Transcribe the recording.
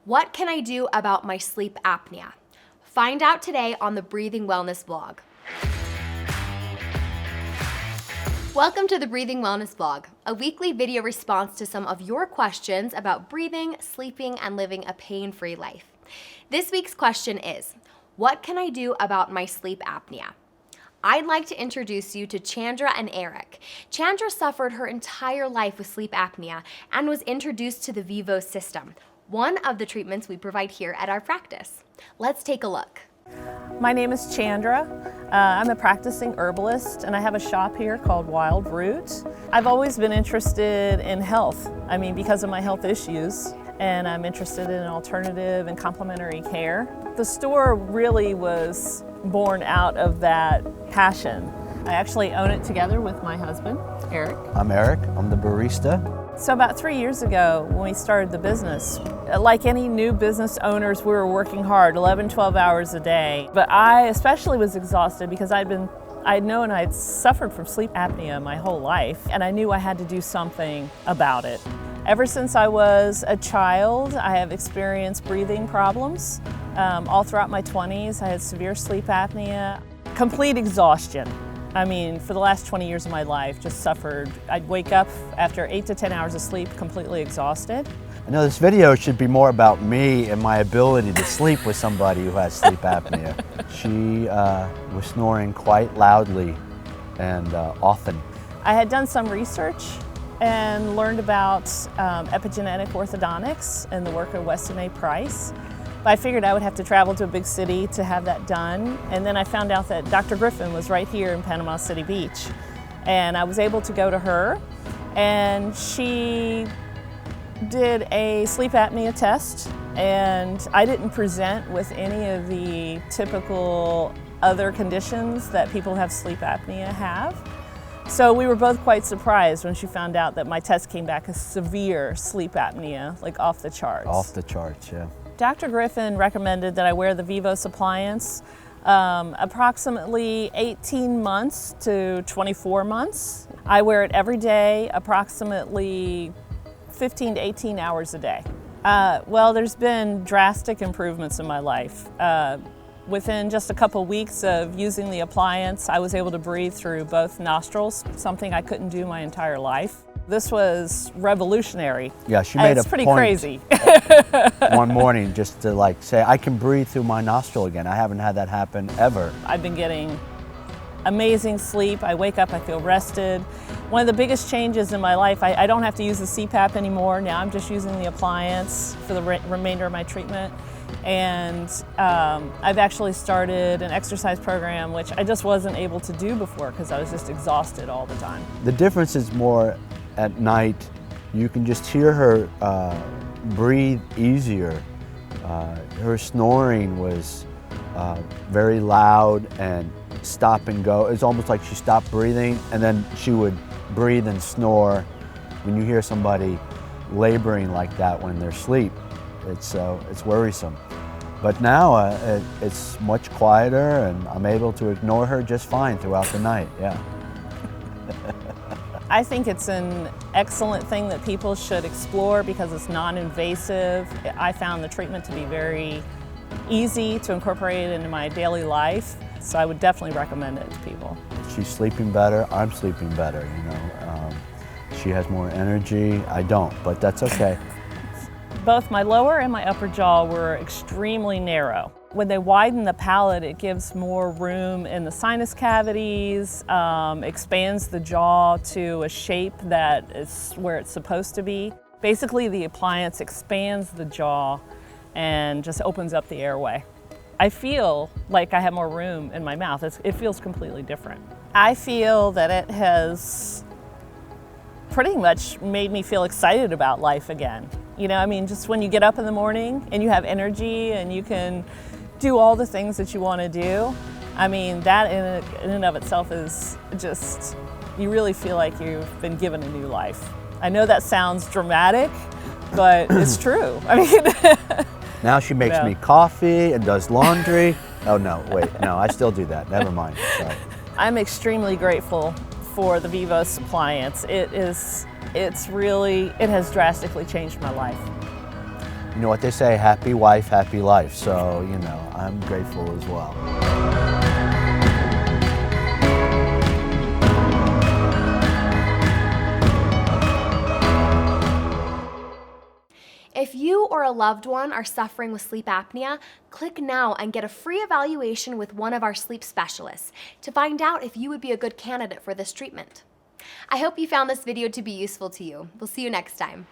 What can I do about my sleep apnea? Find out today on the Breathing Wellness Vlog. Welcome to the Breathing Wellness Vlog, a weekly video response to some of your questions about breathing, sleeping, and living a pain-free life. This week's question is, what can I do about my sleep apnea? I'd like to introduce you to Chandra and Eric. Chandra suffered her entire life with sleep apnea and was introduced to the Vivos system, one of the treatments we provide here at our practice. Let's take a look. My name is Chandra. I'm a practicing herbalist and I have a shop here called Wild Root. I've always been interested in health. Because of my health issues, and I'm interested in alternative and complementary care. The store really was born out of that passion. I actually own it together with my husband, Eric. I'm Eric, I'm the barista. So about 3 years ago, when we started the business, like any new business owners, we were working hard, 11, 12 hours a day. But I especially was exhausted because I'd known I'd suffered from sleep apnea my whole life, and I knew I had to do something about it. Ever since I was a child, I have experienced breathing problems. All throughout my 20s, I had severe sleep apnea, complete exhaustion. For the last 20 years of my life, just suffered. I'd wake up after 8 to 10 hours of sleep, completely exhausted. I know this video should be more about me and my ability to sleep with somebody who has sleep apnea. She was snoring quite loudly and often. I had done some research and learned about epigenetic orthodontics and the work of Weston A. Price. I figured I would have to travel to a big city to have that done, and then I found out that Dr. Griffin was right here in Panama City Beach, and I was able to go to her, and she did a sleep apnea test, and I didn't present with any of the typical other conditions that people who have sleep apnea have. So we were both quite surprised when she found out that my test came back as severe sleep apnea, like off the charts. Off the charts, yeah. Dr. Griffin recommended that I wear the Vivos appliance approximately 18 months to 24 months. I wear it every day, approximately 15 to 18 hours a day. Well, there's been drastic improvements in my life. Within just a couple weeks of using the appliance, I was able to breathe through both nostrils, something I couldn't do my entire life. This was revolutionary. Yeah, she made it's a pretty point crazy. one morning just to say, I can breathe through my nostril again. I haven't had that happen ever. I've been getting amazing sleep. I wake up, I feel rested. One of the biggest changes in my life, I don't have to use the CPAP anymore. Now I'm just using the appliance for the remainder of my treatment. And I've actually started an exercise program, which I just wasn't able to do before because I was just exhausted all the time. The difference is more at night. You can just hear her breathe easier. Her snoring was very loud and stop and go. It's almost like she stopped breathing and then she would breathe and snore. When you hear somebody laboring like that when they're asleep, it's worrisome. But now it's much quieter and I'm able to ignore her just fine throughout the night, yeah. I think it's an excellent thing that people should explore because it's non-invasive. I found the treatment to be very easy to incorporate into my daily life, so I would definitely recommend it to people. She's sleeping better, I'm sleeping better, She has more energy, I don't, but that's okay. Both my lower and my upper jaw were extremely narrow. When they widen the palate, it gives more room in the sinus cavities, expands the jaw to a shape that is where it's supposed to be. Basically, the appliance expands the jaw and just opens up the airway. I feel like I have more room in my mouth. It feels completely different. I feel that it has pretty much made me feel excited about life again. Just when you get up in the morning and you have energy and you can do all the things that you want to do, that in and of itself is just, you really feel like you've been given a new life. I know that sounds dramatic, but it's true. Now she makes me coffee and does laundry. Oh no, wait, no, I still do that, never mind. Sorry. I'm extremely grateful for the Vivos appliance. It has drastically changed my life. you know what they say, happy wife, happy life. So, you know, I'm grateful as well. If you or a loved one are suffering with sleep apnea, click now and get a free evaluation with one of our sleep specialists to find out if you would be a good candidate for this treatment. I hope you found this video to be useful to you. We'll see you next time.